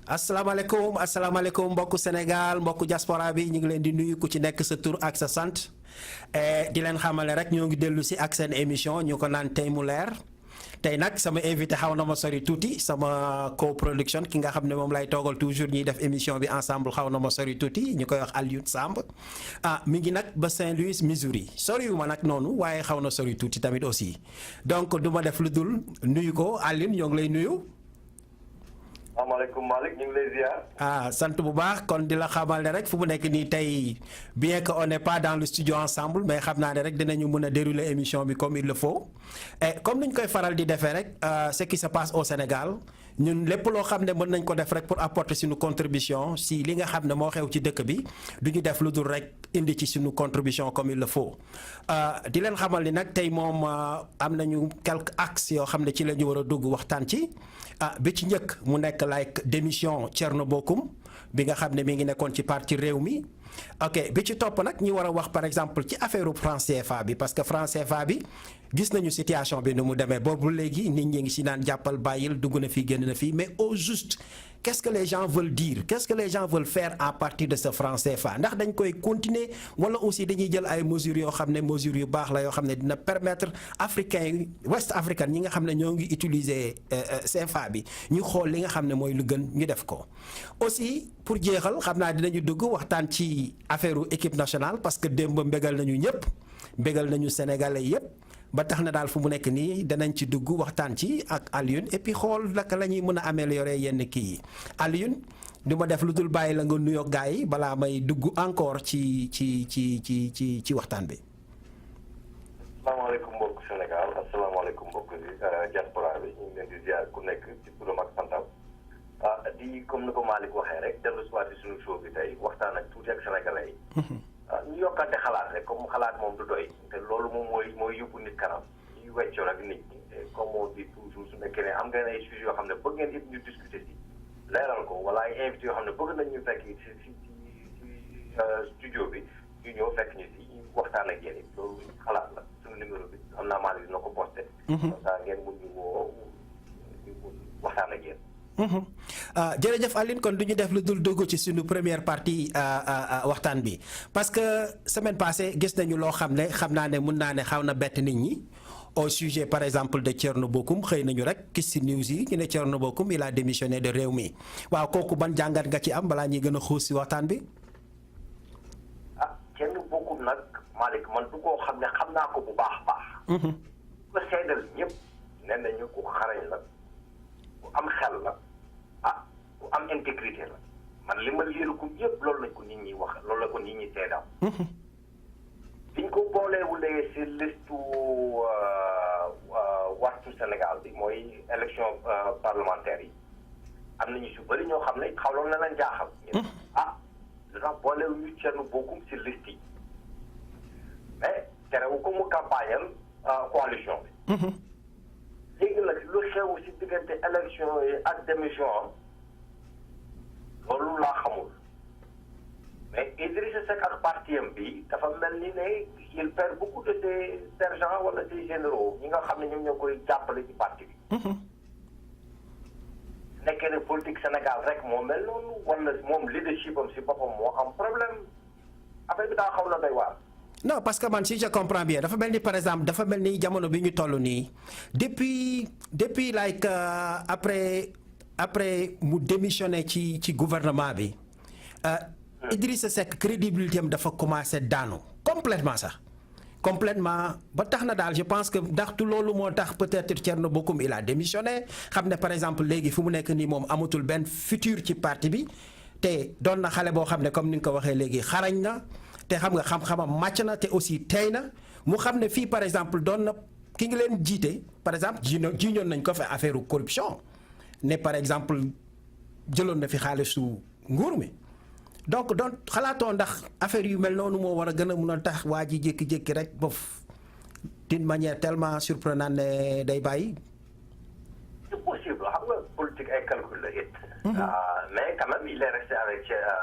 asalaamaaleykum mbokku Sénégal mbokku diaspora bi ñu ngi leen di nuyu ku ci nekk sa tur ak sa sant di leen xamale rek ñoo ngi dellu si ak seen émission ñu ko naan tey mu leer tey nag sama invité xaw na ma sori tuuti sama coproduction ki nga xam ne moom lay toogal toujours ñuy def émission bi ensemble xaw na ma sori tuuti ñu koy wax Alioune Samb mi ngi nag ba Saint-Louis Missouri soriwu ma nag noonu waaye xaw na sori tuuti tamit aussi donc du ma def lu dul nuyu ko Alioune ñoo ngi lay nuyu. asalaamaaleykum Malick ñu ngi lay ziar. sant bu baax kon di la xamal ne rek fu mu nekk nii tey bien que on n'est pas dans le studio ensemble mais xam naa ne rek dinañu mën a dérouler émission bi comme il le faut et comme ni ñu koy faral di defee rek ce qui se passe au Sénégal ñun lépp loo xam ne mën nañ ko def rek pour apporter suñu contribution si li nga xam ne moo xew ci dëkk bi du ñu def lu dul rek indi ci suñu contribution comme il le faut di leen xamal ni nag tey moom am nañu quelques axes yoo xam ne ci la ñu war a dugg waxtaan ci bi ci njëkk mu nekk like démission Thierno Bocoum bi nga xam ne mi ngi nekkoon ci parti Rewmi ok bi ci topp nag ñi war a wax par exemple ci affaire franc CFA bi parce que franc CFA bi gis nañu situation bi nu mu demee boobu léegi nit ñi ngi si naan jàppal bàyyil dugg na fii génn na fii mais au juste qu'est-ce que les gens veulent dire qu'est-ce que les gens veulent faire à partir de ce franc CFA ndax dañ koy continuer wala aussi dañuy jël ay mesures yoo xam ne mesures yu baax la yoo xam ne dina permettre africains yi West Africain ñi nga xam ne ñoo ngi utiliser CFA bi ñu xool li nga xam ne mooy lu gën ñu def ko. aussi pour jeexal xam naa dinañu dugg waxtaan ci affaire équipe nationale parce que démb mbégal nañu ñëpp mbégal nañu sénégalais yëpp. ba tax na daal fu mu nekk nii danañ ci dugg waxtaan ci ak Alioune et puis xool naka la ñuy mën a améliorer yenn kii yi Alioune du ma def lu dul bàyyi la nga nuyoo gars yi balaa may dugg encore ci waxtaan bi. asalaamaaleykum mbokk Sénégal asalaamaaleykum mbokk diaspora bi ñu ngi leen di ziar ku nekk ci turam ak santam di comme ni ko Malick waxee rek dellu si waat suñu show bi tey waxtaan ak tuuti ak sénégalais yi. ñu yokkante xalaat rek comme xalaat moom du doy te loolu moom mooy yóbbu nit kanam ñuy weccoo ak nit ñi te comme on dit toujours su nekkee ne am ngeen ay sujets yoo xam ne bëgg ngeen it ñu discuter si leeral ko wala ay invités yoo xam ne bëgg nañ ñu fekk si studio bi ñu ñëw fekk ñu si ñu waxtaan ak yéen loolu xalaat la suñu numéro bi xam naa Malick dina ko posté. comme ça ngeen mun ñu woo ñu mun waxtaan ak yéen. jërëjëf Alioune kon du ñu def lu dul dugg ci suñu première partie waxtaan bi parce que semaine passée gis nañu loo xam ne xam naa ne mun naa ne xaw na bett nit ñi au sujet par exemple de Thierno Bocoum xëy nañu rek gis ci news yi ñu ne Thierno Bocoum il a démissionné de Rewmi waaw kooku ban jàngat nga ci am balaa ñuy gën a xuus ci waxtaan bi. Thierno Bocoum nag Malick man du koo xam ne xam naa ko bu baax a baax. ko seedal ñëpp nee nañu ku xarañ la ku am xel la. ku am intégrité la man li ma liiragum yëpp loolu lañ ko nit ñi wax loolu la ko nit ñi seedam biñ ko booleewulee si listu waxtu Sénégal bi mooy élection parlementaire yi am nañu su bëri ñoo xam ne xawloon na leen jaaxal lu tax booleewu ñu Thierno Bocoum si liste yi mais terewu ko mu campagnal coalition bi léegi nag lu xew si diggante élection yi ak démission loolu laa xamul mais Idrissa Seck ak parti bi dafa mel ni ne il perd beaucoup de ses sergents wala des généraux ñi nga xam ne ñoom ñoo koy jàppale ci parti bi. nekkee ne politique Sénégal rek moo mel noonu wala moom leadership am si boppam moo am problème affaire bi daa xaw na doy waar. non parce que man si je comprends bien dafa mel ni par exemple dafa mel ni jamono bi ñu toll nii depuis like après mu démissionné ci gouvernement bi Idrissa Seck crédibilité am dafa commencé daanu complètement sax complètement ba tax na daal je pense que ndaxtu loolu moo tax peut-être Thierno Bocoum il a démissionné xam ne par exemple léegi fu mu nekk nii moom amatul benn futur ci parti bi te doon na xale boo xam ne comme ni nga ko waxee léegi xarañ na te xam nga xam-xamam màcc na te aussi tey na mu xam ne fii par exemple doon na ki ngi leen jiite par exemple jiñoon nañ ko fa affaire corruption ne par exemple jëloon na fi xaalisu nguur mi donc xalaatoo ndax affaire yu mel noonu moo war a gën a mun a tax waa ji jékki-jékki rek bof d'une manière tellement surprenante ne day bàyyi. c'est possible xam nga politique ay calcul la it. mais quand même il est resté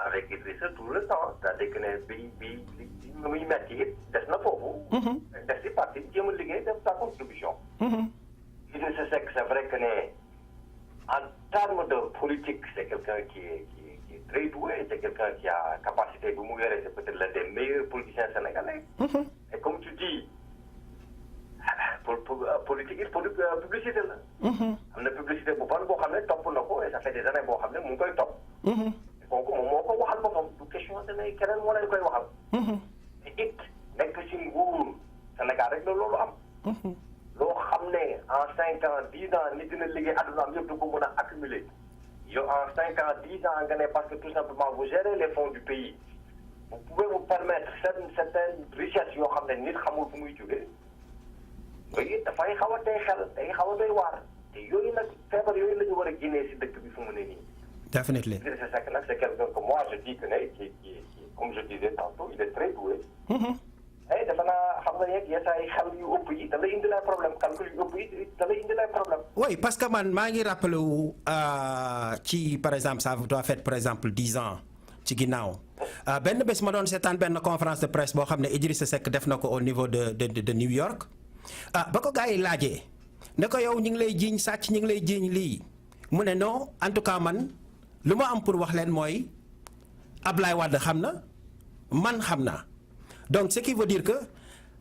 avec Idrissa tout le temps c'est-à-dire que ne bi muy metti it des na foofu. des si parti jéem a liggéey def sa contribution. Idrissa Seck c'est vrai que ne en termes de politique, c'est quelqu'un qui est très doué, c'est quelqu'un qui a capacité de mourir, c'est peut-être l'un des meilleurs politiciens sénégalais. Et comme tu dis, politique, il faut publicité là. Am na publicité bu ban boo xam ne topp na ko et ça fait des années boo xam ne mu ngi koy topp. kooku moom moo ko waxal boppam du question de ne keneen moo leen koy waxal. te it nekk ci nguur Sénégal rek la loolu am. loo xam ne en 5 ans 10 ans nit dina liggéey àddunaam yëpp du ko mën a accumuler yow en 5 ans 10 ans nga ne parce que tout simplement vous gérez les fonds du pays vous pouvez vous permettre certaines richesses yoo xam ne nit xamul fu muy jógee yooyu dafay xaw a tey xel day xaw a doy waar te yooyu nag feebar yooyu la ñu war a génnee si dëkk bi fu mu ne nii. Definitely. Idrissa Seck nag c'est quelqu'un que moi je dis que ne qui comme je disais tantôt il est très doué. Dafa naa xam nga yeeg yenn saa yi xel yu ëpp yi da lay indi lay problème calcul yu ëpp yi da lay indi lay problème. Oui, parce que man maa ngi rappelé wu ci par exemple ça doit faire par exemple 10 ans ci ginnaaw benn bés ma doon seetaan benn conférence de presse boo xam ne Idrissa Seck def na ko au niveau de New York ba ko gars yi laajee ne ko yow ñu ngi lay jiiñ sàcc ñu ngi lay jiiñ lii mu ne non en tout cas man lu ma am pour wax leen mooy Ablaye Wade xam na man xam naa. Donc ce qui veut dire que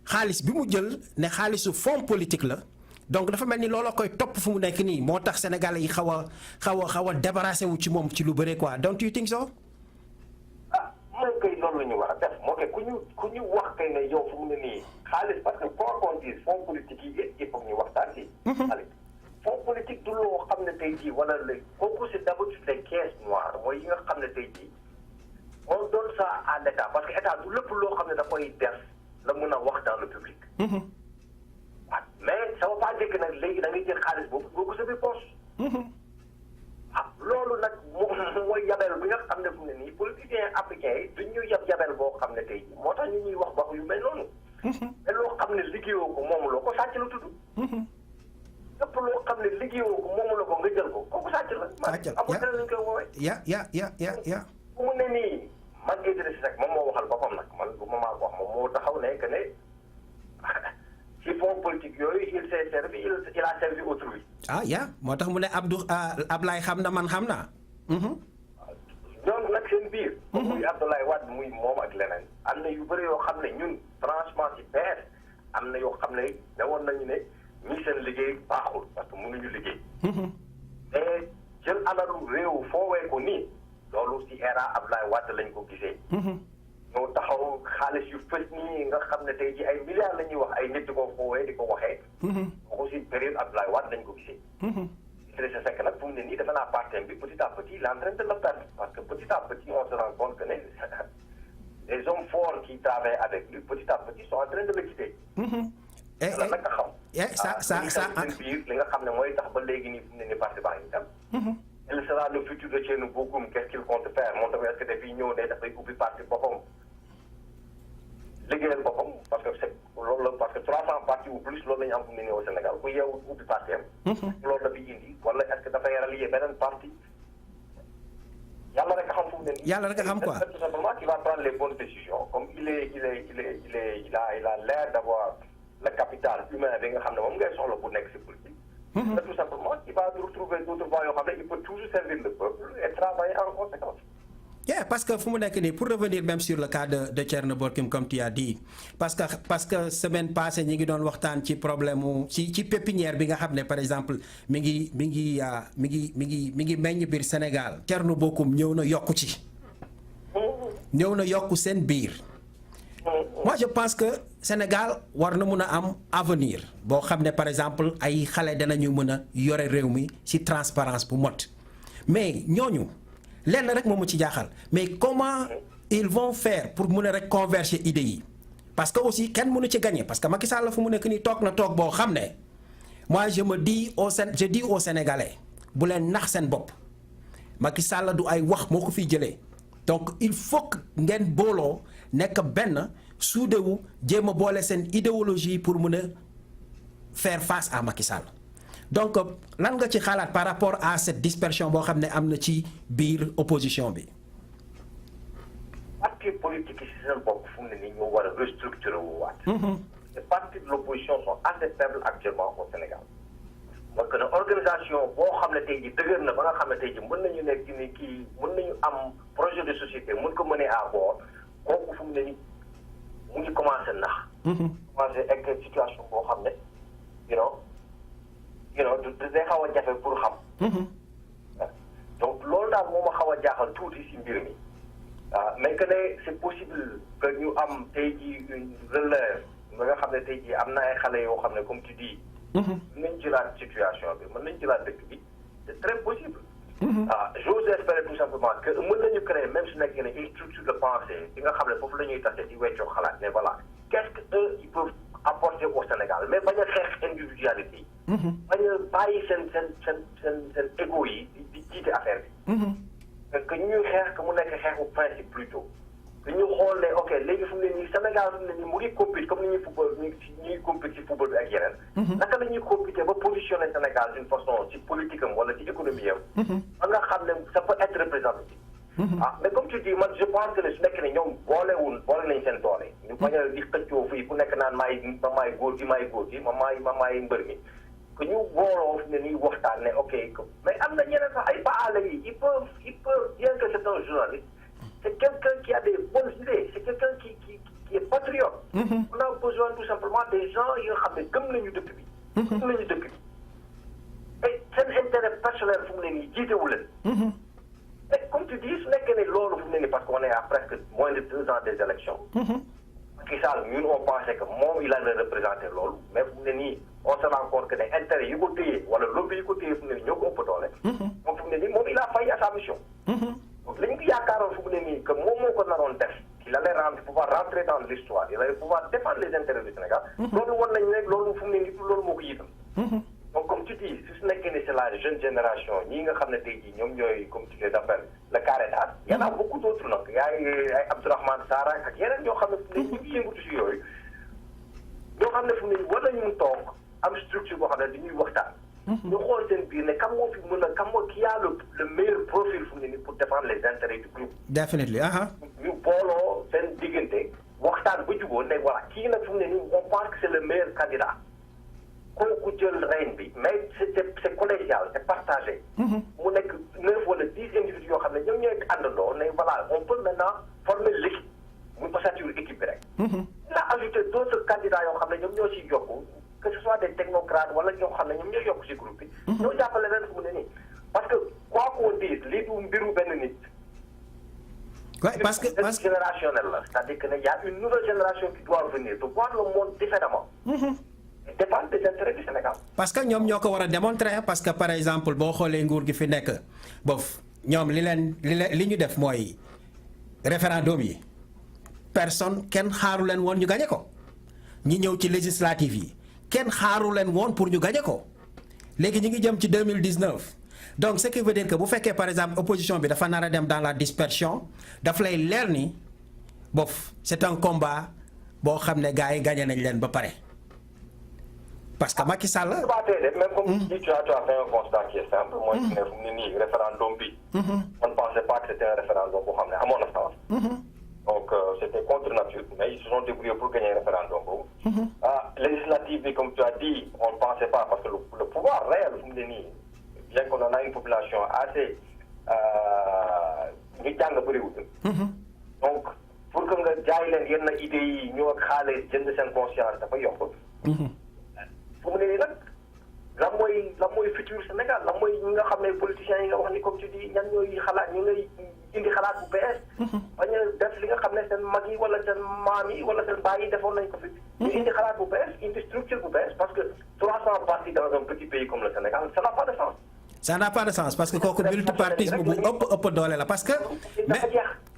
xaalis bi mu jël ne xaalisu fonds politique la donc dafa mel ni looloo koy topp fu mu nekk nii moo tax Sénégalais yi xaw a débarrassé wu ci moom ci lu bëre quoi don't you think so? Mooy kay loolu la ñu war a def moo kay ku ñu wax kay ne yow fu mu ne nii xaalis parce que quoi qu'on dise fonds politique yi il faut ñu waxtaan ci. fonds politique du loo xam ne tey jii wala léegi kooku c'est d'habitude les caisses noires mooy yi nga xam ne tey jii. On donne ça à l'État parce que l'État du lépp loo xam ne da koy def la mën a wax dans le public. Mais ça ne veut pas dire que nag léegi da ngay jël xaalis boobu sa biir poche. Loolu nag mooy yabel bi nga xam ne fu mu ne nii politiciens africains yi duñ ñu yabel boo xam ne tey moo tax ñu ñuy wax yu mel noonu. te loo xam ne liggéeyoo ko moomu loo ko sàcc la tudd. lépp loo xam ne liggéeyoo ko moomu la ko nga jël ko kooku sàcc la. sàcc la amul dara lañ koy woowee. ya fu mu ne nii. man Idrissa Seck moom moo waxal boppam nag man bu ma maa ko wax moom moo taxaw ne que ne ci fonds politique yooyu il s'est servi il a servi autrui. moo tax mu ne Ablaye xam na man xam naa. ñoom nag seen biir. muy Abdoulaye Wade muy moom ak leneen. am na yu bëri yoo xam ne ñun franchement ci PS am na yoo xam ne ne woon nañu ne ñi seen liggéey baaxul parce que mënuñu liggéey. mais jël alalu réew foowee ko nii. loolu ci era Abdoulaye Wade lañ ko gisee. ñoo taxaw xaalis yu fës nii nga xam ne tey ji ay milliards la ñuy wax ay nit di ko foowee di ko waxee. waxu ci période Abdoulaye Wade lañ ko gisee. Idrissa Seck nag fu mu ne nii defe naa parti bi petit à petit il est en train de le perdre parce que petit à petit on se rend compte que ne les hommes forts qui travaillent avec lui petit à petit sont en train de le quitter. la nag nga xam. biir li nga xam ne mooy tax ba léegi nii fu mu ne nii parti baa ngi dem. Il sera le futur de Thierno Bocoum qu'est-ce qu'il compte faire moom tamit est-ce que dafay ñëw ne dafay ubbi parti boppam liggéeyal boppam parce que c'est loolu la parce que 300 partis ou plus loolu la ñu am fu mu ne nii au Sénégal ku yeewu ubbi parti am. loolu la fi indi wala est-ce que dafay rallier beneen parti yàlla rek a xam fu mu ne nii. yàlla rek a xam quoi tout simplement qu'il va prendre les bonnes décisions comme il a l'air d'avoir le capital humain bi nga xam ne moom ngay soxla bu nekk si politique. Tout simplement, il va retrouver d'autres voies. Il peut toujours servir le peuple et travailler en conséquence. Parce que pour revenir même sur le cas de Thierno Bocoum comme tu as dit parce que semaine passée ñi ngi doon waxtaan ci problème ci pépinière bi nga xam ne par exemple mi ngi meññ biir Sénégal Thierno Bocoum ñëw na yokku ci. ñëw na yokku seen biir. Moi je pense que Sénégal war na mun a am avenir boo xam ne par exemple ay xale danañu mën a yore réew mi ci transparence bu mot mais ñooñu lenn rek moomu ci jaaxal mais comment ils vont faire pour mun a rek converger idées yi parce que aussi kenn mënu ci gagner parce que Macky Sall la fu mu nekk nii toog na toog boo xam ne moi je dis aux Sénégalais bu leen nax seen bopp Macky Sall du ay wax moo ko fiy jëlee donc il faut que ngeen booloo nekk benn suudewu jéem a boole seen idéologie pour mun a faire face à Macky Sall donc lan nga ci xalaat par rapport à cette dispersion boo xam ne am na ci biir opposition bi. parti politique yi si seen bopp fu mu ne nii ñoo war a restructurer wu waat. les partis de l'opposition sont assez faibles actuellement au Sénégal. mooy que ne organisation boo xam ne tey jii dëgër na ba nga xam ne tey jii mën nañu nekk ni kii mën nañu am projet de société mën ko mener à bord kooku fu mu ne nii mu ngi commencé nax. commencé egg situation boo xam ne day xaw a jafe pour xam. donc loolu daal moo ma xaw a jaaxal tuuti si mbir mi. mais que ne c'est possible que ñu am tey jii une relève ba nga xam ne tey jii am na ay xale yoo xam ne comme tu dis. mën nañ jëlaat situation bi mën nañ jëlaat dëkk bi c'est très possible. j'ose espérer tout simplement que mën nañu créer même su nekkee ne une structure de pensée bi nga xam ne foofu la ñuy tase di weccoo xalaat ne voilà qu'est-ce que eux ils peuvent apporter au Sénégal mais bañ a xeex individualité yi. bañ a bàyyi seen égo yi di jiite affaire bi. que ñuy xeex que mu nekk xeexu principe plutôt. que ñu xool ne ok léegi fu mu ne nii Sénégal fu mu ne nii mu ngi compété comme ni ñuy football ñuy compété ci football bi ak yeneen. naka la ñuy compété ba positionner Sénégal d'une façon ci politique am wala ci économie am. ba nga xam ne ça peut être représentatif. mais comme tu dis man je pense que ne su nekk ne ñoom boole nañ seen doole. ñu bañ a di xëccoo fii ku nekk naan maay góor gi ma maay mbër mi. que ñu booloo fi ne nii waxtaan ne ok mais am na ñeneen sax ay baala yi il peut bien que c'est un journaliste. C'est quelqu'un qui a des bonnes idées, c'est quelqu'un qui est patriote. On a besoin tout simplement des gens qui ont comme le dëkk bi. Comme le dëkk bi. Et seen intérêt personnel fu mu ne nii jiitewu leen. Et comme tu dis su nekkee ne loolu fu mu ne nii parce qu'on est à presque moins de 2 ans des élections. Macky Sall ñun on pensait que moom il allait représenter loolu mais fu mu ne nii on se rend compte que ne intérêt yu ko téye wala lobby yu ko téye fu mu ne nii ñoo ko ëpp doole. donc fu mu ne nii moom il a failli à sa mission. li ñu yaakaaroon fu mu ne nii que moom moo ko naroon def qu'il allait pouvoir rentrer dans l'histoire il allait pouvoir défendre les intérêts du Sénégal. loolu wan nañu rek loolu fu mu ne nii loolu moo ko yitam. donc comme tu dis su nekkee ne c'est la jeune génération ñii nga xam ne tey jii ñoom ñooy comme tu les appelles le carré d'as. y en a beaucoup d'autres nag yaa ngi ay Abdourahmane Sarr ak yeneen ñoo xam ne fu mu ne ñu ngi yëngatu si yooyu ñoo xam ne fu mu ne nii war nañu toog am structure boo xam ne dañuy waxtaan. ñu xool seen biir ne kam moo fi mën a kam moo qui a le meilleur profil fu mu ne nii pour défendre les intérêts du groupe. Definitely ñu booloo seen diggante waxtaan ba jubóo ne voilà kii nag fu mu ne nii on pense que c'est le meilleur candidat kooku jël reine bi mais c'est collégial c'est partagé. mu nekk 9 wala 10 individus yoo xam ne ñoom ñooy àndandoo ne voilà on peut maintenant former l'équipe muy ossature équipe bi rek. il a ajouté d'autres candidats yoo xam ne ñoom ñoo ciy yokku. que ce soit des technocrates wala ñoo xam ne ñoom ñoo yokk ci groupe bi. ñoo jàppale leen fu mu ne nii parce que quoi qu'on dise lii du mbiru benn nit. Ouais, parce que générationnel la c'est-à-dire que il y a une nouvelle génération qui doit venir de voir le monde différemment. et dépendre des intérêts du Sénégal. parce que ñoom ñoo ko war a démontrer parce que par exemple boo xoolee nguur gi fi nekk bof ñoom li ñu def mooy référendum yi personne kenn xaaru leen woon ñu gañe ko ñi ñëw ci législative yi. kenn xaaru leen woon pour ñu gagner ko léegi ñu ngi jëm ci 2019 donc ce qui veut dire que bu fekkee par exemple opposition bi dafa nar a dem dans la dispersion daf lay leer ni bof c'est un combat boo xam ne gars yi gagné nañ leen ba pare parce que Macky Sall. même comme tu as fait un constat qui est simple. mooy ne fu mu ne nii référendum bi. on ne pensait pas que c'était un référendum boo xam ne amoon na sens. donc c'était contre nature mais ils se sont débrouillés pour gagner un référendum boobu. législative bi comme tu as dit on ne pensait pas parce que le pouvoir réel fu mu ne nii bien qu'on en a une population assez ñu jàng bëriwul. donc pour que nga jaay leen yenn idées yi ñëw ak xaalis jënd seen conscience dafa yomb. fu mu ne nii nag lan mooy futur Sénégal lan mooy ñi nga xam ne politiciens yi nga wax ni comme tu dis ñan ñooy xalaat ñu ngay indi xalaat bu bees. bañ a def li nga xam ne seen mag yi wala seen maam yi wala seen baay yi defoon nañ ko fi. ñu indi xalaat bu bees indi structure bu bees parce que 300 partis dans un petit pays comme le Sénégal ça n'a pas de sens. ça n'a pas de sens parce que kooku multipartisme bu ëpp doole la parce que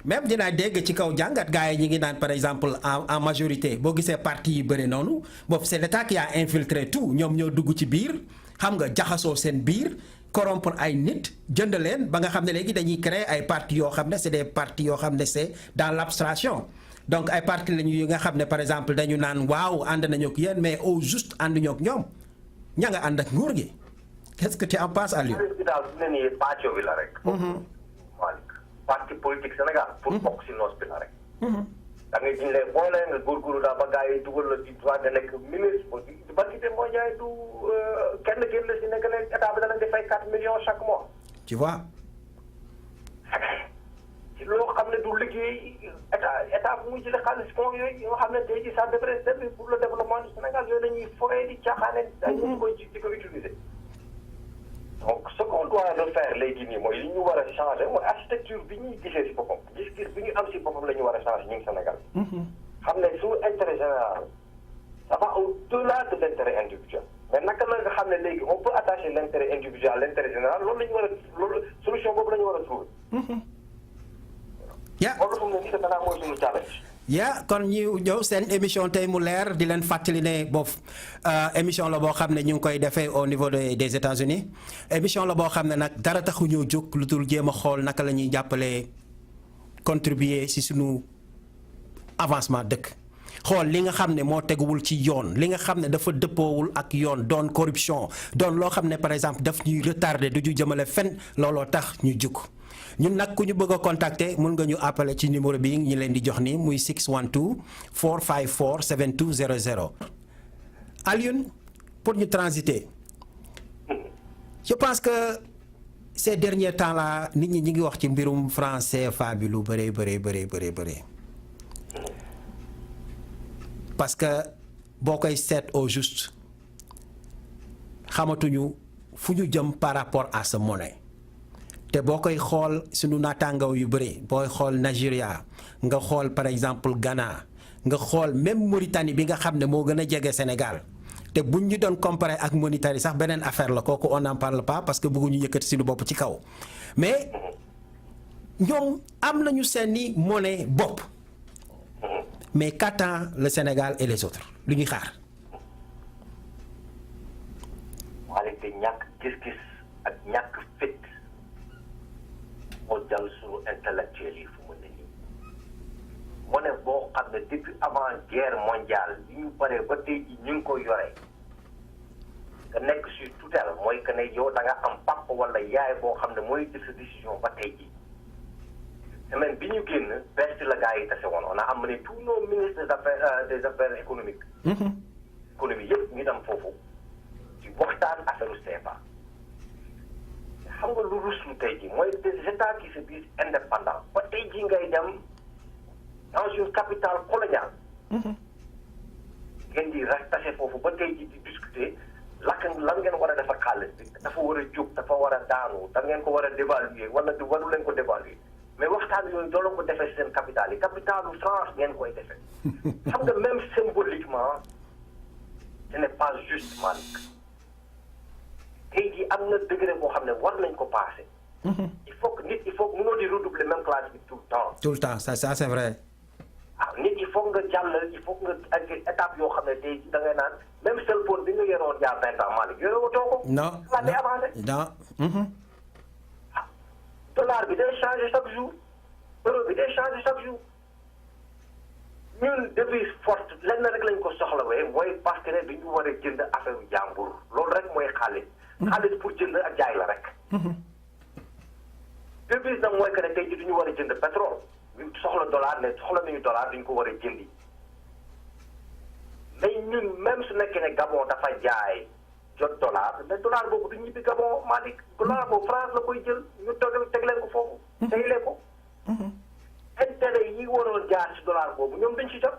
même dinaa dégg ci kaw jàngat gars yi ñi ngi naan par exemple en majorité boo gisee parti yi bëri noonu boobu c'est l'État qui a infiltré tout ñoom ñoo dugg ci biir xam nga jaxasoo seen biir corrompre ay nit jënd leen ba nga xam ne léegi dañuy créer ay partis yoo xam ne c'est des partis yoo xam ne c'est dans l'abstraction donc ay partis lañu yi nga xam ne par exemple dañu naan waaw ànd nañu ak yéen mais au juste ànduñu ak ñoom ña nga ànd ak nguur gi. Qu'est-ce que tu en penses Aliou. bi daal su ne nii pàcco bi la rek. Malick parti politique Sénégal. pour bokk si noos bi la rek. da ngay jiñ lay boole nga góorgóorlu daal ba gars yi dugal la ci droit de nekk ministre ba ci dem moo jaay du kenn génn la si nekk ne état bi dana di fay 4 millions chaque mois. tu vois. ci loo xam ne du liggéey état bu muy jëlee xaalis fonds yooyu yoo xam ne tey jii ça devrait servir pour le développement du Sénégal yooyu dañuy foyee di caaxaane dañu koy di ko utiliser. donc ce qu'on doit refaire léegi nii mooy li ñu war a changer mooy architecture bi ñuy gisee si boppam gis-gis bi ñu am si boppam la ñu war a changer ñu ngi Sénégal. xam ne suñu intérêt général ça va au-delà de l'intérêt individuel. mais naka la nga xam ne léegi on peut attacher l'intérêt individuel à l'intérêt général loolu la ñu war a loolu solution boobu la ñu war a trouver. loolu fu mu ne nii dafa naa mooy suñu challenge. kon ñu ñëw seen émission tey mu leer di leen fàttali ne boof émission la boo xam ne ñu ngi koy defee au niveau des États-Unis émission la boo xam ne nag dara taxu ñoo jóg lu dul jéem a xool naka la ñuy jàppalee contribuer ci suñu avancement dëkk xool li nga xam ne moo teguwul ci yoon li nga xam ne dafa dëppoowul ak yoon doon corruption doon loo xam ne par exemple daf ñuy retardé du ñu jëmale fen looloo tax ñu jug ñun nag ku ñu bëgg a contacter mun nga ñu appeler ci numéro bi ñu leen di jox ni muy 612 454 7200 Alioune pour ñu transiter je pense que ces derniers temps là nit ñi ngi wax ci mbirum franc CFA bi lu bëree parce que boo koy seet au juste xamatuñu fu ñu jëm par rapport à ce monnaie te boo koy xool suñu naataangaw yu bëri booy xool Nigeria nga xool par exemple Ghana nga xool même Mauritanie bi nga xam ne moo gën a jege Sénégal te buñ ñu doon comparer ak Mauritanie sax beneen affaire la kooku on n'en parle pas parce que bëgguñu yëkkati suñu bopp ci kaw mais ñoom am nañu seeni monnaie bopp mais qu'attend le Sénégal et les autres lu ñuy xaar. wala te ñàkk gis-gis ak ñàkk fit moo jàll suñu intellectuel yi fu mu ne nii monnaie boo xam ne depuis avant guerre mondiale bi ñu paree ba tey ji ñu ngi koy yore nga nekk sur tutelle mooy que ne yow da nga am papa wala yaay boo xam ne mooy jël sa décision ba tey ji semaine bi ñu génn best la gars yi tase woon on a amené tous nos ministres des affaires économiques. économie yëpp ñu dem foofu di waxtaan affaire CFA. xam nga lu ruslu tey jii mooy des états qui se disent indépendants ba tey jii ngay dem dans une capitale coloniale. ngeen di tase foofu ba tey jii di discuter lan ngeen war a def ak xaalis bi dafa war a jóg dafa war a daanu da ngeen ko war a dévaluer wala waru leen ko dévaluer. mais waxtaan yooyu doo leen ko defee seen capital yi capitalu France ngeen koy defee xam nga même symboliquement ce n'est pas juste Malick tey jii am na degré boo xam ne war nañ ko passé. il faut que mënoo di redoubler même classe bi tout le temps. tout le temps ça c'est vrai. nit il faut nga jàll il faut nga ak étape yoo xam ne tey jii da ngay naan même cellphone bi nga yoroon yaa 20 ans Malick yoroo too ko. non non. dollar bi day changer chaque jour euro bi day changer chaque jour ñun devise forte lenn rek lañ ko soxlawee mooy parce que ne dañu war a jënd affaire yu jàmbur loolu rek mooy xaalis. xaalis pour jënd ak jaay la rek. devise nag mooy que ne tey jii duñu war a jënd pétrole ñu soxla dollar ne soxla nañu dollar duñu ko war a jëndi mais ñun même su nekkee ne Gabon dafa jaay. jot dollar mais dollar boobu du ñibbi Gabon Malick dollar boobu France la koy jël ñu teg leen ko foofu. tey leen ko. intérêt yi waroon jaar ci dollar boobu ñoom dañ ci jot.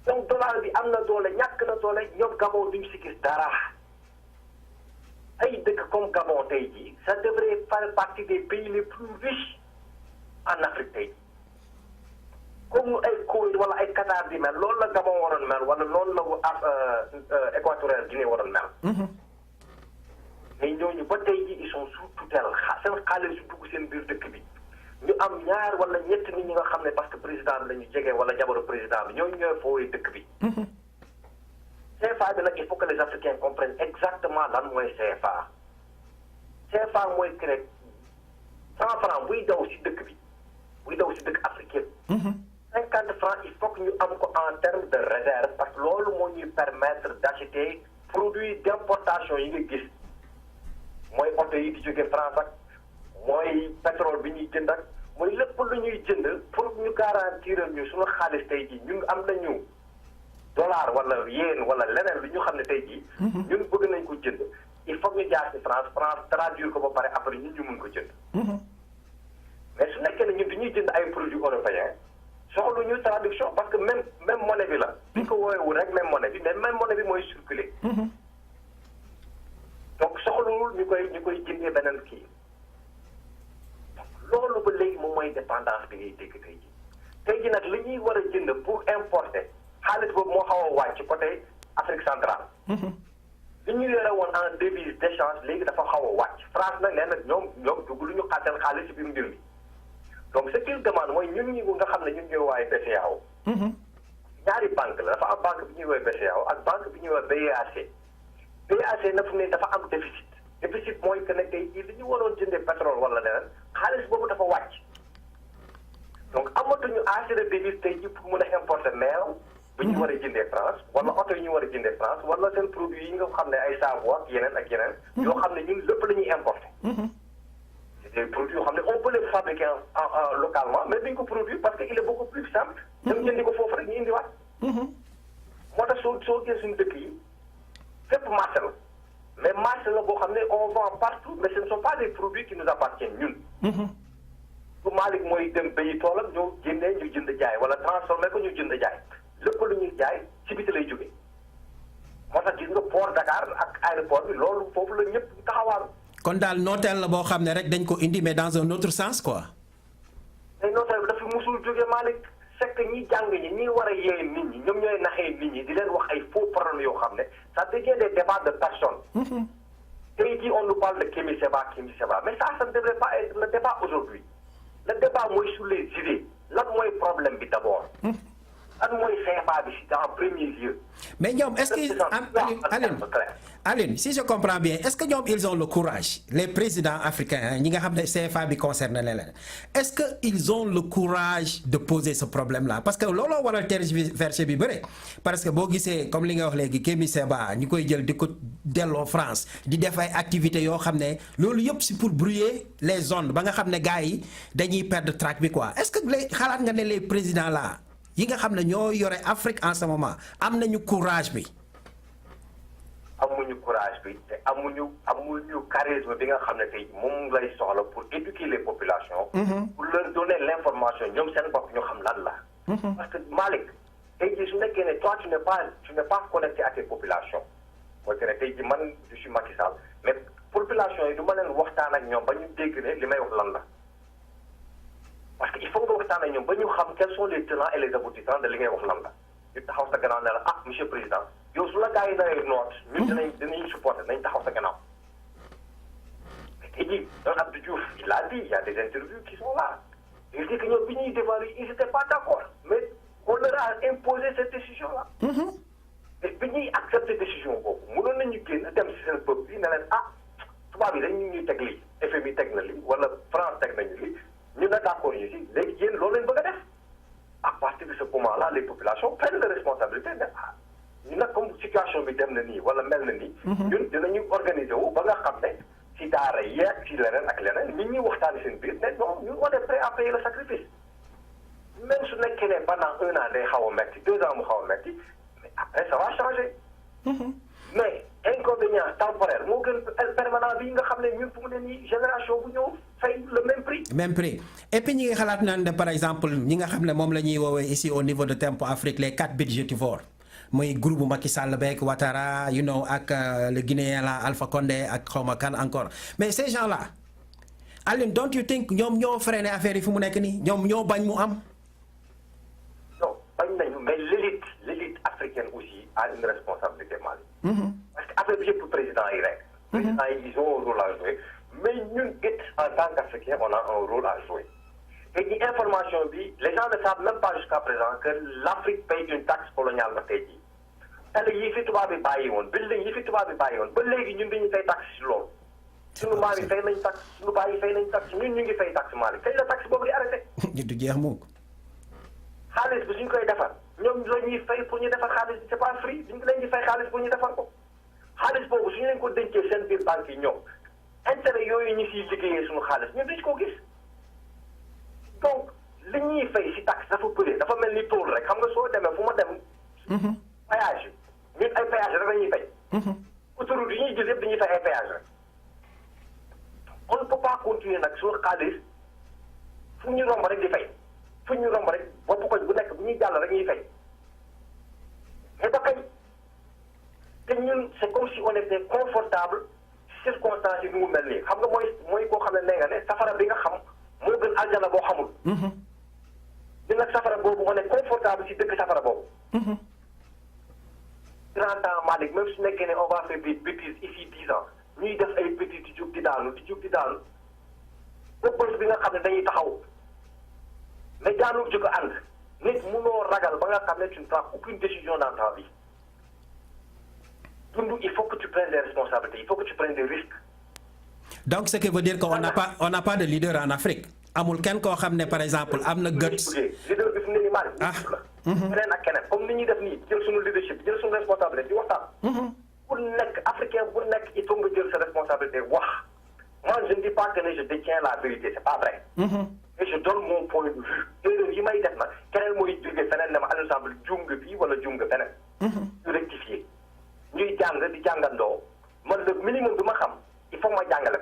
donc dollar bi am na doole ñàkk na doole ñoom Gabon duñ si gis dara. ay dëkk comme Gabon tey jii ça devrait faire partie des pays les plus riches en Afrique tey jii. comme ay Koweït wala ay Qatar di mel loolu la Gabon waroon mel wala loolu la Équatorial Guinée waroon mel. mais ñooñu ba tey ji ils sont sous tutelle seen xaalis su dugg seen biir dëkk bi ñu am ñaar wala ñett nit ñi nga xam ne parce que président bi la ñu jege wala jabaru président bi ñooñu ñooy foowee dëkk bi. CFA bi nag il faut que les Africains comprennent exactement lan mooy CFA. CFA mooy que ne 100 francs buy daw si dëkk bi buy daw si dëkk africain. 50 francs il faut que ñu am ko en termes de réserve parce que loolu moo ñuy permettre d'acheter produits d'importation yi nga gis mooy oto yi di jóge France ak mooy pétrole bi ñuy jënd ak mooy lépp lu ñuy jënd pour ñu garantir ñu suñu xaalis tey jii ñun am nañu dollar wala yéen wala leneen lu ñu xam ne tey jii. ñun bëgg nañ ko jënd il faut ñu jaar ci France traduire ko ba pare après ñun ñu mun ko jënd. mais su nekkee ne ñun dañuy jënd ay produits européens soxlu ñu traduction parce que même monnaie bi la. duñ ko woowee rek même monnaie bi mais même monnaie bi mooy circuler. donc soxluwul ñu koy jëndee beneen kii. loolu ba léegi moom mooy dépendance bi ngay dégg tey jii nag li ñuy war a jënd pour importer xaalis boobu moo xaw a wàcc côté Afrique centrale. li ñu yore woon en devise d'échange léegi dafa xaw a wàcc France nag nee na ñoom dugg lu ñu xaatal xaalis ci biir mbir mi donc ce qu'il demande mooy ñun ñi nga xam ne ñun ñooy waaye BCEAO. ñaari banque la dafa am banque bi ñuy woowee BCEAO ak banque bi ñuy woowee BEAC. BEAC na fu ne dafa am déficit mooy que ne tey jii li ñu waroon jëndee pétrole wala leneen xaalis boobu dafa wàcc donc amatuñu assez de devise tey jii pour mën a importer meew bu ñu war a jëndee France wala oto yi ñu war a jëndee France wala seen produit yi nga xam ne ay saabu ak yeneen yoo xam ne ñun lépp la ñuy importer. c'est des produits yoo xam ne on peut les fabriquer localement mais duñ ko produire parce que il est beaucoup plus simple. dem jëndi ko foofu rek ñu indiwaat. moo tax soo gisee suñu dëkk yi fépp marché la. mais marché la boo xam ne on vend partout mais ce ne sont pas des produits qui nous appartiennent ñun. bu Malick mooy dem béyi toolam ñëw génnee ñu jënd jaay wala transformé ko ñu jënd jaay lépp lu ñuy jaay ci biti lay jógee. moo tax gis nga port Dakar ak aéroport bi loolu foofu la ñëpp taxawaalu. kon daal nooteel la boo xam ne rek dañ ko indi mais dans un autre sens quoi. mais nooteel bi dafa musul jógee Malick c'est que ñi jàng ñi war a yee nit ñi ñoom ñooy naxee nit ñi di leen wax ay faux problèmes yoo xam ne ça devient des débats de personnes. tey jii on nous parle de Kémi Séba mais ça ne devrait pas être le débat aujourd'hui le débat mooy sur les idées lan mooy problème bi d'abord. lan mooy CFA bi en premier lieu. mais ñoom est-ce que Aline si je comprends bien est-ce que ñoom ils ont le courage les présidents africains ñi nga xam ne CFA bi concerné leen est-ce que ils ont le courage de poser ce problème-là parce que looloo waral tergiversé bi bëre parce que boo gisee comme li nga wax léegi Kémi Séba ñu koy jël di ko delloo France di def ay activités yoo xam ne loolu yëpp c'est pour brouiller les zones ba nga xam ne gars yi dañuy perdre track bi quoi est-ce que xalaat nga ne les présidents là yi nga xam ne ñoo yore Afrique en ce moment am nañu courage bi. amuñu courage bi te amuñu charisme bi nga xam ne tey moom lay soxla pour éduquer les populations. pour leur donner l'information ñoom seen bopp ñu xam lan la. parce que Malick tey jii su nekkee ne toi tu n'es pas connecté à tes populations. mooy que ne tey jii man je suis Macky Sall mais population yi du ma leen waxtaan ak ñoom ba ñu dégg ne li may wax lan la. parce que il faut nga waxtaan ak ñoom ba ñu xam quels sont les tenants et les aboutissants de li ngay wax lan la. ñu taxaw sa gannaaw ne la ah monsieur président yow su la gars yi naree noot ñun dinañ supporter nañ taxaw sa gannaaw. mais tey jii Abdou Diouf il a dit il y a des interviews qui sont là il dit que ñoom bi ñuy dévaluer ils étaient pas d'accord mais on leur a imposé cette décision là. te bi ñuy accepter décision boobu mënoon nañu génn dem si seen peuple bi ne leen ah tubaab yi dañ ñuy teg lii FMI teg na lii wala France teg nañu lii ñu ne d'accord ñu si léegi yéen loolu lañ bëgg a def. à partir de ce moment-là les populations prennent les responsabilités ne ah ñu nag comme situation bi dem na nii wala mel na nii. ñun dinañu organiser wu ba nga xam ne si daara yeeg si leneen ak leneen nit ñi waxtaanee seen biir ne non ñun on est prêt à payer le sacrifice. même su nekkee ne pendant 1 an day xaw a metti 2 ans mu xaw a metti mais après ça va changer. mais inconvénient temporaire moo gën permanent bi nga xam ne ñun fu mu ne nii génération bu ñëw fay le même prix. même prix et puis ñi nga xalaat naan ne par exemple ñi nga xam ne moom la ñuy woowee ici au niveau de Tempo Afrique les 4 budgétivores muy groupe Macky Sall beeg Ouattara you know ak le Guinéen là Alpha Condé ak xawma kan encore mais ces gens là Aline don't you think ñoom ñoo freiné affaire yi fu mu nekk nii ñoom ñoo bañ mu am. non bañ nañu mais l'élite africaine aussi a une responsabilité Mali. parce que affaire bi yëpp président yi rek. président yi ils ont un rôle à jouer mais ñun it en tant qu'Africain on a un rôle à jouer. te ñi information bi les gens ne savent même pas jusqu'à présent que l'Afrique paye une taxe coloniale ba tey jii. tali yi fi tubaab bi bàyyi woon building yi fi tubaab bi bàyyi woon ba léegi ñun dañuy fay taxe si loolu. suñu maam yi fay nañ taxe suñu baay yi fay nañ taxe ñun ñu ngi fay taxe Mali kañ la taxe boobu di arrêté. du jeex mukk. xaalis bi suñ koy defar ñoom la ñuy fay pour ñu defar xaalis bi c'est pas free duñ leen di fay xaalis pour ñu defar ko xaalis boobu suñu leen ko dencee seen biir banque yi ñoom intérêt yooyu ñu siy liggéeyee suñu xaalis ñun duñ ko gis li ñuy fay si taxe dafa bëri dafa mel ni tool rek xam nga soo demee fu ma dem. péage ñun ay péage rek la ñuy fay. autoroute yi ñuy gis yëpp dañuy fay ay péage rek. on ne peut pas continuer nag suñu xaalis fu ñu romb rek di fay fu ñu romb rek bopp koñ bu nekk bu ñuy jàll rek ñuy fay mais ba kañ te ñun c'est comme si on était confortable circonstances yi nu mu mel nii xam nga mooy koo xam ne nee nga ne safara bi nga xam moo gën aljana boo xamul. ñun nag safara boobu on est confortable si dëkk safara boobu. 30 ans Malick même su nekkee ne on va faire des bêtises ici 10 ans ñuy def ay bêtises di jug di daanu ba bés bi nga xam ne dañuy taxaw mais daanu jóg ànd nit munoo ragal ba nga xam ne tu ne prends aucune décision dans ta vie. dund il faut que tu prennes des responsabilités il faut que tu prennes des risques. donc ce qui veut dire que on n'a pas de leader en Afrique amul kenn koo xam ne par exemple am na gët. leader bi fi mu ne nii Malick. keneen ak keneen comme ni ñuy def nii jël suñu leadership jël suñu responsabilité di waxtaan. bu nekk africain bu nekk il faut nga jël sa responsabilité wax. moi je ne dis pas que je détiens la vérité c'est pas vrai. et je donne mon point de vue. erreur yi may def nag keneen mooy jógee feneen ne ma Aliou Samb juum nga fii wala juum nga feneen. ñu rectifier ñuy jàng di jàngandoo man le minimum bi ma xam il faut ma jàngale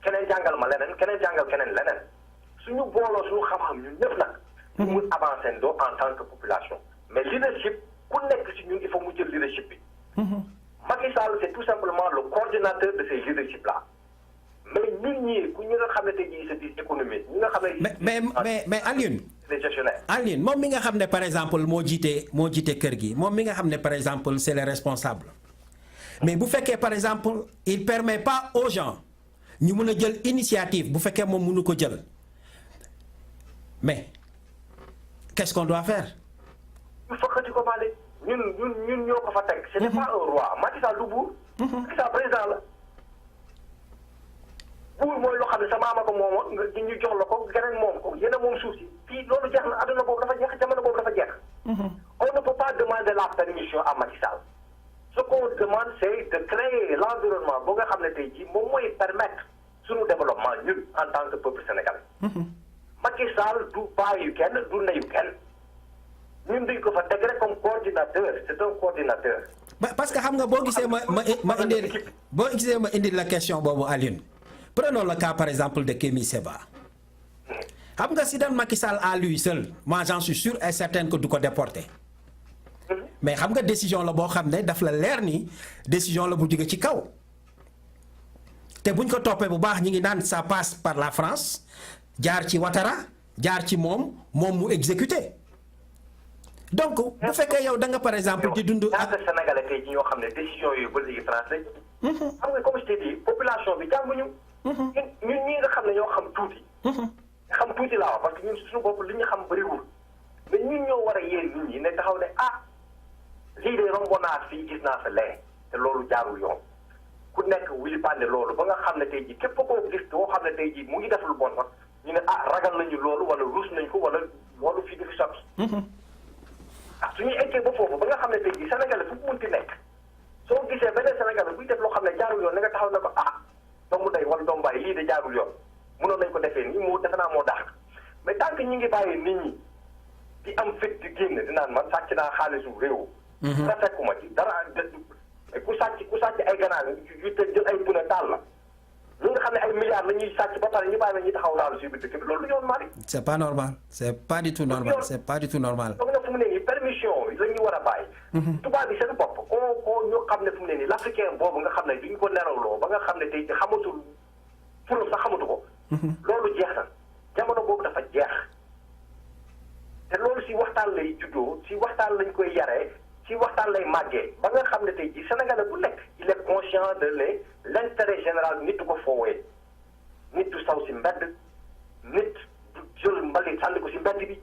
keneen jàngal ma leneen keneen jàngal keneen leneen suñu booloo suñu xam-xam ñun ñëpp nag. ñu mun avancer ndoo en tant que population. mais leadership ku nekk si ñun il faut mu jël leadership bi. Macky Sall c'est tout simplement le coordinateur de ces leaderships là. mais ñun ñii ku ñi nga xam ne tey jii c'est des économistes ñi nga xam ne. mais Alioune. les gestionnaires. Alioune moom mi nga xam ne par exemple moo jiite kër gi moom mi nga xam ne par exemple c'est le responsable mais bu fekkee par exemple il permet pas aux gens ñu mun a jël initiative bu fekkee moom mënu ko jël mais qu'est-ce qu'on doit faire. il faut que tu ko baale ñun ñoo ko fa teg. ce n'est pas un roi Macky Sall du buur. Macky Sall président la. buur mooy loo xam ne sa maama ko moomoon nga ñu jox la ko keneen moom ko yéen a moom suuf si fii loolu jeex na adduna boobu dafa jeex jamono boobu dafa jeex. on ne peut pas demander la permission à Macky Sall. ce qu'on demande c'est de créer l'environnement boo nga xam ne tey jii moom mooy permettre suñu développement ñun en tant que peuple sénégalais. Macky Sall du bàyyi kenn du ndeyu kenn ñun duñ ko fa teg rek comme coordinateur c'est un coordinateur. parce que xam nga boo gisee ma indi la question boobu Alioune. Prenons le cas par exemple de Kémi Séba. xam nga si doon Macky Sall à lui seul moi j'en suis sûr et certain que du ko déporter. mais xam nga décision la boo xam ne daf la leer ni décision la bu jóge ci kaw. te buñ ko toppee bu baax ñi ngi naan ça passe par la France jaar ci Ouattara jaar ci moom mu exécuté. donc bu fekkee yow da nga par exemple di dund ak Sénégalais tey ji ñoo xam ne décision yooyu ba léegi France lañ. xam nga comme je t'ai dit population bi jànguñu. ñun ñi nga xam ne ñoo xam tuuti. xam tuuti laa wax parce que ñun suñu bopp li ñu xam bëriwul. mais ñun ñoo war a yee nit ñi ne taxaw ne lii de romboon naa fii gis naa fa lee te loolu jaarul yoon ku nekk wuy bànne loolu ba nga xam ne tey jii képp koo gis boo xam ne tey jii mu ngi def lu bon sax ñu ne ragal nañu loolu wala ruus nañ ko wala loolu fii du fi sotti. suñuy eggee ba foofu ba nga xam ne tey jii Sénégalais fu mu munti nekk soo gisee beneen Sénégalais buy def loo xam ne jaarul yoon na nga taxaw ne ko doomu day wala doomu baay lii de jaarul yoon mënoon nañ ko defee nii moo defe naa moo dàq mais tant que ñi ngi bàyyi nit ñi di am fit di génn di naan man sàcc naa xaalisu réew. dara fekkuma ci dara ku sàcc ay ganaar yu te jël ay pune taal la ñi nga xam ne ay milliards la ñuy sàcc ba pare ñu bàyyi na ñuy taxaw laalu si biir dëkk bi loolu du yoon Malick. c'est pas normal c'est pas du tout normal c'est pas du tout normal. donc nag fu mu ne nii permission la ñu war a bàyyi. tubaab bi seen bopp koo ñu xam ne fu mu ne nii l'africain boobu nga xam ne duñ ko nerawloo ba nga xam ne tey xamatul fulam sax xamatu ko. loolu jeex na jamono boobu dafa jeex te loolu si waxtaan lay juddoo si waxtaan lañ koy yaree si waxtaan lay màggee ba nga xam ne tey jii Sénégalais bu nekk il est conscient de l'intérêt général nit du ko foowee nit du saw si mbedd nit du jël mbalit sànni ko si mbedd bi.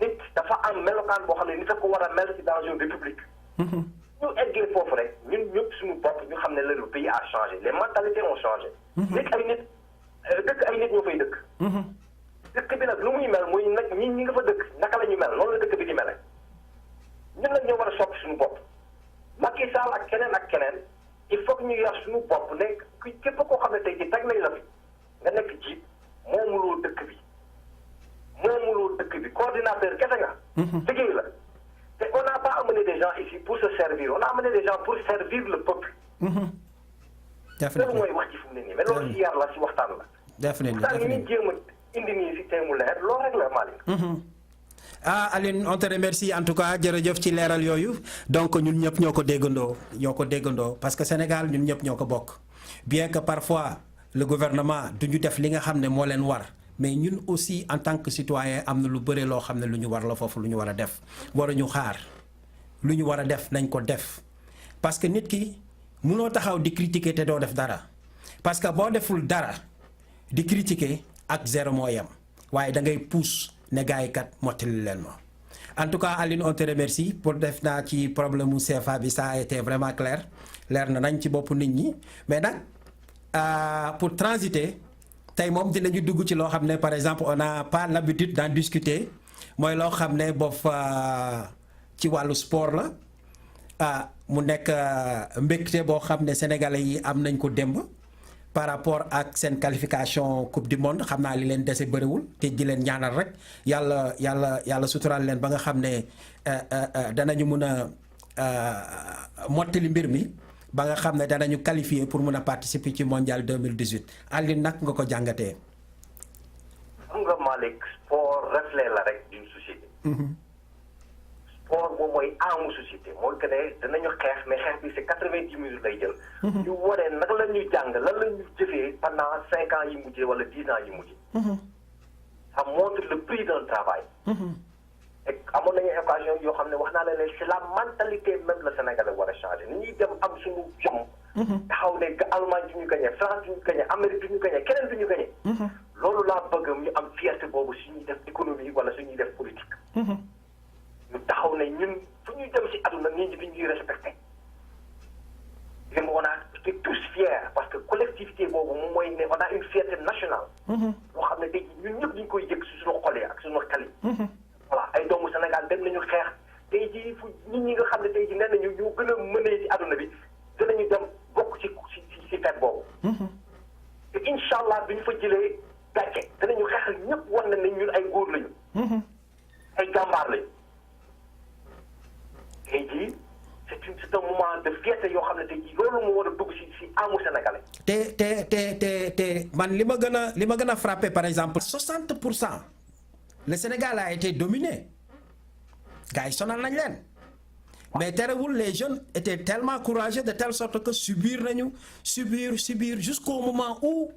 nit dafa am melokaan boo xam ne nit a ko war a mel si dans une république. ñu eggee foofu rek ñun ñëpp suñu bopp ñu xam ne le pays a changé les mentalités ont changé. dëkk ay nit ñoo fay dëkk. dëkk bi nag lu muy mel muy nag ñi nga fa dëkk naka la ñu mel noonu la dëkk bi di mel ñun nag ñoo war a soppi suñu bopp. Macky Sall ak keneen il faut que ñu yar suñu bopp nekk képp koo xam ne tey jii teg nañ la fi nga nekk jiit moomuloo dëkk bi moomuloo ordinateur kese nga. liggéey la te on n'a pas amené des gens ici pour se servir on a amené des gens pour servir le peuple. definitely loolu mooy wax ci fu mu ne nii mais loolu si yar la si waxtaan la. definitely waxtaan yi ñuy jéem a indi nii si tey mu leer loolu rek la Malick. ah Alioune on te remercie en tout cas jërëjëf ci leeral yooyu donc ñun ñëpp ñoo ko déggandoo parce que Sénégal ñun ñëpp ñoo ko bokk bien que parfois le gouvernement du ñu def li nga xam ne moo leen war mais ñun aussi en tant que citoyen am na lu bëre loo xam ne lu ñu war la foofu lu ñu war a def waruñu xaar lu ñu war a def nañ ko def parce que nit ki munoo taxaw di critiquer te doo def dara parce que boo deful dara di critiquer ak zéro moo yem waaye da ngay pousse ne gars yi kat mottali leen ma en tout cas Alioune on te remercie pour def naa ci problème mu CFA bi ça a été vraiment clair leer na nañ ci bopp nit ñi mais nag pour transiter tey moom dinañu dugg ci loo xam ne par exemple on n'a pas l'habitude d'en discuter mooy loo xam ne boof ci wàllu sport la mu nekk mbégte boo xam ne sénégalais yi am nañ ko démb par rapport ak seen qualification coupe du monde xam naa li leen dese bëriwul te di leen ñaanal rek yàlla suturaal leen ba nga xam ne danañu mun a mottali mbir mi ba nga xam ne danañu qualifier pour mun a participer ci mondial 2018 Alioune nag nga ko jàngatee. xam nga Malick sport reflet la rek d'une société. sport moom mooy aamu société mooy que ne danañu xeex mais xeex bi c'est 90 minutes lay jël. ñu waree naka la ñuy jàng lan la ñuy jëfee pendant 5 ans yi mujjee wala 10 ans yi mujjee. ça montre le prix d'un travail. et amoon nañu occasion yoo xam ne wax naa la ne c'est la mentalité même le Sénégalais war a changer ni ñuy dem am suñu jom. taxaw ne Allemagne du ñu gagné France du ñu gagné Amérique du ñu gagné keneen du ñu gagné. loolu laa bëgg ñu am fierté boobu suñuy def économie wala suñuy def politique. ñu taxaw ne ñun fu ñuy dem si àdduna nit ñi dañuy respecté. on a été tous fiers parce que collectivité boobu moom mooy ne on a une fierté nationale. loo xam ne tey jii ñun ñëpp ñu ngi koy yëg si suñu xol yi ak suñu xel yi. voilà ay doomu Sénégal dem nañu xeex tey jii fu nit ñi nga xam ne tey jii nee nañu ñu gën a mënee si àdduna bi dinañu dem bokk ci fête boobu. te incha allah bi ñu fa jëlee gàcce danañu xeexal ñëpp wan na ne ñun ay góor lañu. ay jàmbaar lañu. tey jii c'est un moment de fierté yoo xam ne tey jii loolu moo war a dugg si amu sénégalais. te man li ma gën a frappé par exemple 60% le Sénégal a été dominé gars yi sonal nañ leen mais terewul les jeunes étaient tellement courageux de telle sorte que subir jusqu'au moment où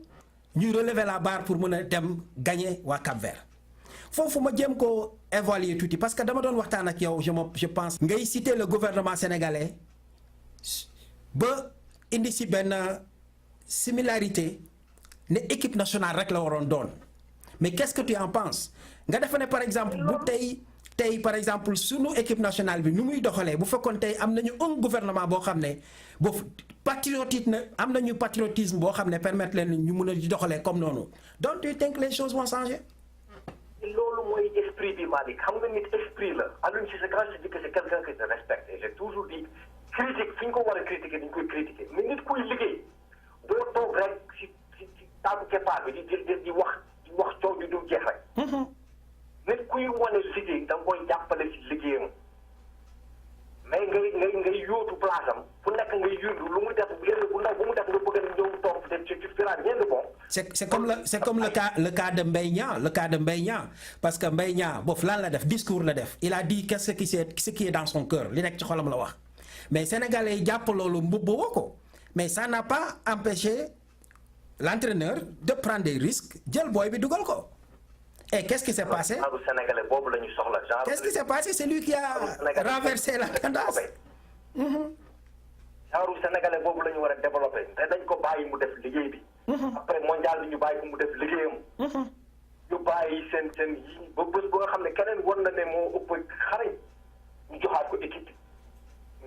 ñu relever la barre pour mën a dem gagner waa Cap-Vert foofu ma jéem ko évaluer tuuti parce que dama doon waxtaan ak yow je pense ngay citer le gouvernement sénégalais ba indi si benn similarité ne équipe nationale rek la waroon doon mais qu'est-ce que tu en penses nga defe ne par exemple bu tey par exemple sunu équipe nationale bi nu muy doxalee bu fekkoon tey am nañu un gouvernement boo xam ne boofu patriotisme boo xam ne permettre leen ñu mun a di doxalee comme noonu donc tu think les choses vont changer. loolu mooy esprit bi Malick xam nga nit esprit la Aliou Cissé quand je dis que c'est quelqu'un que je respecte et j'ai toujours dit critique fi ñu ko war a critiquer dañu koy critiquer mais nit kuy liggéey doo toog rek si taabu keppaar bi di wax coow di du jeex rek. nit kuy wane liggéey da nga koy jàppale si liggéeyam mais ngay yóotu place am fu nekk ngay yundu lu mu def yëre bu ndaw bu mu def nga bëgg a ñëw toog te tu feras rien de bon. c'est comme le cas de Mbaye Niang parce que Mbaye Niang boofu lan la def discours la def il a dit ce qui est dans son cœur li nekk ci xolam la wax mais sénégalais yi jàpp loolu mbubboo ko mais ça n'a pas empêché l'entraîneur de prendre des risques jël booy bi dugal ko. Et qu'est-ce qui s'est passé? Qu'est-ce qui s'est passé? C'est lui qui a renversé la tendance. genre sénégalais boobu la ñu war a développer te dañ ko bàyyi mu def liggéey bi. après mondial bi ñu bàyyi ko mu def liggéeyam. ñu bàyyi seen yi ba bés ba nga xam ne keneen war na ne moo ëpp xarañ ñu joxaat ko équipe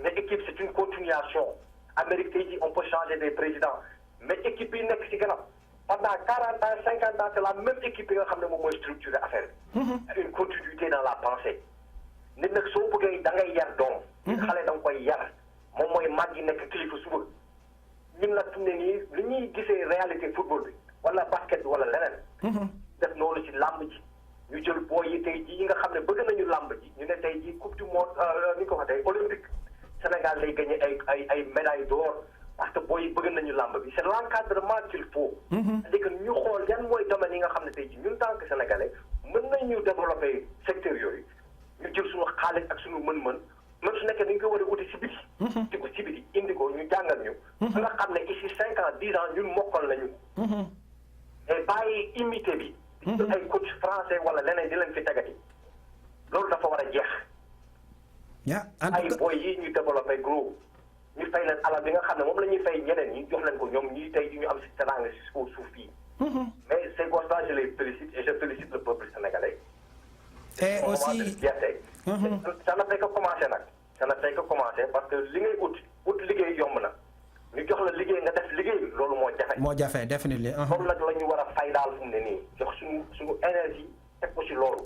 mais équipe c'est une continuation Amérique tey jii on peut changer des présidents mais équipe yi nekk ci kanam. pendant 40 ans 50 ans c'est la même équipe yi nga xam ne moom mooy structurer affaire bi. une continuité dans la pensée. nit nag soo bëggee da ngay yar doom. xale da nga koy yar moom mooy mag yi nekk kilifa suba. ñun nag fi mu ne nii li ñuy gisee réalité football bi wala basket bi wala leneen. def noonu ci làmb ji ñu jël booy yi tey jii yi nga xam ne bëgg nañu làmb ji ñu ne tey jii coupe du monde ni ko waxee olympique Sénégal lay gagné ay médailles d'or parce que booy yi bëgg nañu làmb bi c'est l'encadrement qu'il faut. c'est-à-dire que ñu xool yan mooy domaine yi nga xam ne tey jii ñun tant que sénégalais mën nañu développer secteur yooyu ñu jël suñu xaalis ak suñu mën-mën même su nekkee dañu ko war a wuti si biti. di ko si biti indi ko ñu jàngal ñu. ba nga xam ne ici 5 ans 10 ans ñun mokkal nañu. et bàyyi imité bi. di ay coach français wala leneen di leen fi tegati loolu dafa war a jeex. ay boy yi ñu développé gros ñu fay leen alal bi nga xam ne moom la ñuy fay ñeneen ñi jox leen ko ñoom ñii tey ñu am si teraanga si suuf fii. mais ces gosses-là je les félicite et je félicite le peuple sénégalais. et aussi ça ne fait que commencer nag. ça ne fait que commencer parce que li ngay ut liggéey yomb na ñu jox la liggéey nga def liggéey loolu moo jafe. moo jafe definitely. loolu nag la ñu war a fay daal fu mu ne nii jox suñu énergie teg ko si loolu.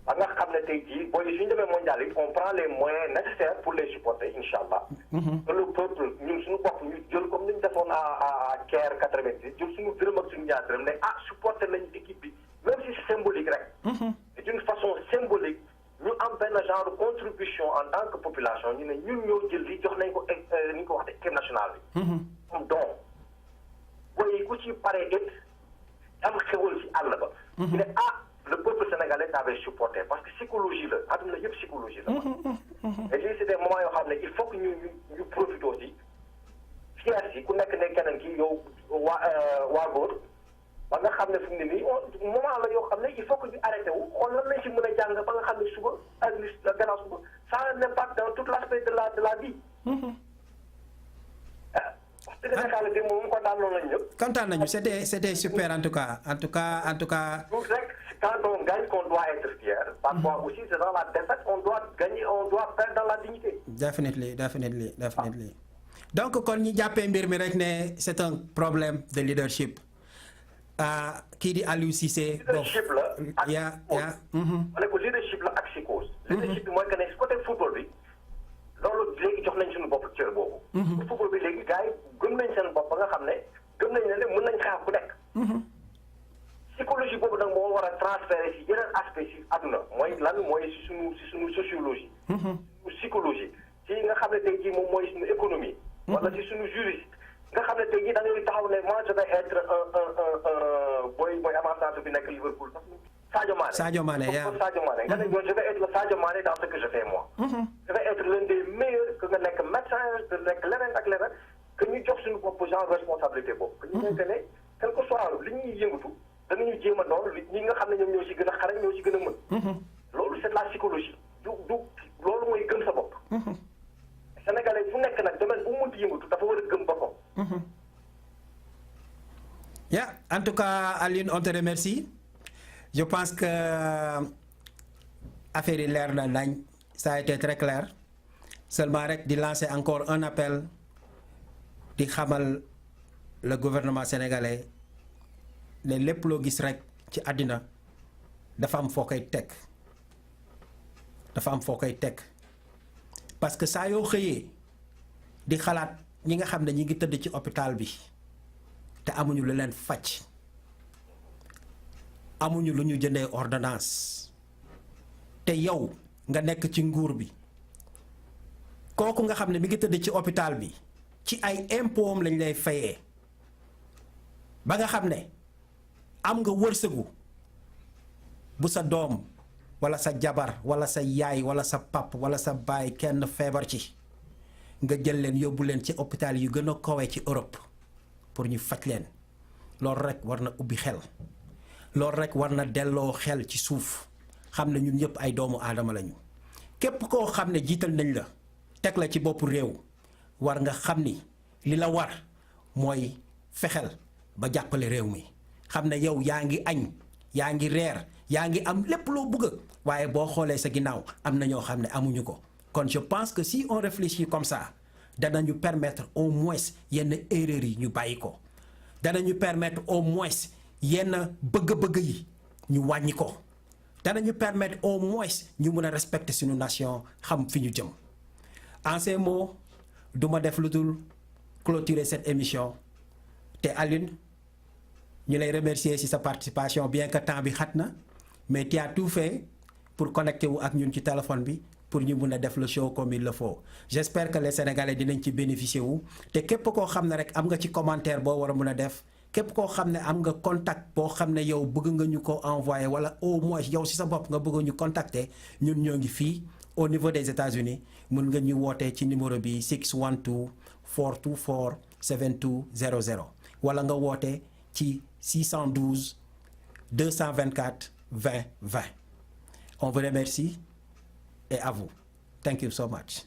ba nga xam ne tey jii booy suñu demee mondial yi on prend les moyens nécessaires pour les supporter incha allah. que le peuple ñun suñu bopp ñu jël comme ni ñu defoon à Caire 86 jël suñu dërëm ak suñu ñaar dërëm ne supporter nañu équipe bi même si c'est symbolique rek. c'est d'une façon symbolique. ñu am benn genre contribution en tant que population ñu ne ñun ñoo jël li jox nañ ko ni ñu ko waxee équipe nationale bi. comme don booy ku ci pare it am xewal ci àll ba. ñu ne le peuple sénégalais t'avait supporté parce que psychologie la àdduna yëpp psychologie la. et lii c'est des moments yoo xam ne il faut que ñu profité aussi fier si ku nekk ne keneen ki yow waa góor. ba nga xam ne fu mu ne nii moment la yoo xam ne il faut que ñu arrêté wu xool lan lañ ci mën a jàng ba nga xam ne suba ak gannaaw suba ça a un impact dans tout l'aspect de la vie. wax dëgg Sénégal bi moom kontaan noonu lañu ñëpp. kontaan nañu c'était super en tout cas. tout rek quand on gagne qu'on doit être fier. parfois aussi c'est dans la défaite on doit gagner on doit perdre dans la dignité. definitely. donc kon ñi jàppee mbir mi rek ne c'est un problème de leadership. kii di Aliou Cissé. leadership la ak ma ne ko leadership la ak psychose. leadership bi mooy que ne côté football bi loolu léegi jox nañ suñu bopp cër boobu. football bi léegi gars yi gëm nañ seen bopp ba nga xam ne gëm nañ ne mën nañ xaar ku nekk. psychologie boobu nag moo war a transférer si yeneen aspect si àdduna mooy lan mooy si suñu sociologie. psychologie si nga xam ne tey jii moom mooy suñu économie. wala si suñu juriste. nga xam ne tey jii da ngay taxaw ne moi je vais être booy avant-centre bi nekk Liverpool Sadio Mané nga ne je vais être le Sadio Mané dans ce que je fais moi. je vais être l'un des meilleurs que nga nekk médecin que nekk leneen ak leneen que ñu jox suñu bopp genre responsabilité boobu. que ñu nekk ne quel que soit li ñuy yëngatu danañu jéem a doon ñi nga xam ne ñoom ñoo si gën a xarañ ñoo si gën a mën. loolu c'est de la psychologie du loolu mooy gëm sa bopp. Sénégalais fu nekk nag domaine bu mu mënti yëngatu dafa war a gëm boppam. En tout cas Alioune on te remercie je pense que affaire yi leer na nañ ça a été très clair seulement rek di lancer encore un appel di xamal le gouvernement sénégalais ne lépp loo gis rek ci àddina dafa am foo koy teg parce que saa yoo xëyee di xalaat ñi nga xam ne ñi ngi tëdd ci hôpital bi te amuñu lu leen faj amuñu lu ñu jëndee ordonnance te yow nga nekk ci nguur bi kooku nga xam ne mi ngi tëdd ci hôpital bi ci ay impôt am lañ lay fayee ba nga xam ne am nga wërsëgu bu sa doom wala sa jabar wala sa yaay wala sa pap wala sa baay kenn feebar ci nga jël leen yóbbu leen ci hôpital yu gën a kawe ci Europe pour ñu faj leen loolu rek war na ubbi xel loolu rek war na delloo xel ci suuf xam ne ñun ñëpp ay doomu aadama lañu képp koo xam ne jiital nañ la teg la ci boppu réew war nga xam ni li la war mooy fexel ba jàppale réew mi xam ne yow yaa ngi añ yaa ngi reer yaa ngi am lépp loo bëgg waaye boo xoolee sa ginnaaw am na ñoo xam ne amuñu ko kon je pense que si on réfléchit comme ça danañu permettre au moins yenn erreurs yi ñu bàyyi ko danañu permettre au moins yenn bëgg-bëgg yi ñu wàññi ko danañu permettre au moins ñu mën a respecter suñu nation xam fi ñu jëm en ces mots du ma def lu dul clôturer cette émission te Alioune ñu lay remercier ci sa participation bien que temps bi xat na mais tu as tout fait pour connecter wu ak ñun ci téléphone bi pour ñu mun a def le show comme il le faut j'espère que les Sénégalais dinañ ci bénéficier wu te képp koo xam ne rek am nga ci commentaire boo war a mun a def képp koo xam ne am nga contact boo xam ne yow bëgg nga ñu ko envoyer wala au moins yow ci sa bopp nga bëgg ñu contacter ñun ñoo ngi fii au niveau des États-Unis mun nga ñu wootee ci numéro bi 612 424 7200 wala nga woote ci 612 224 20 20. On vous remercie et à vous. Thank you so much.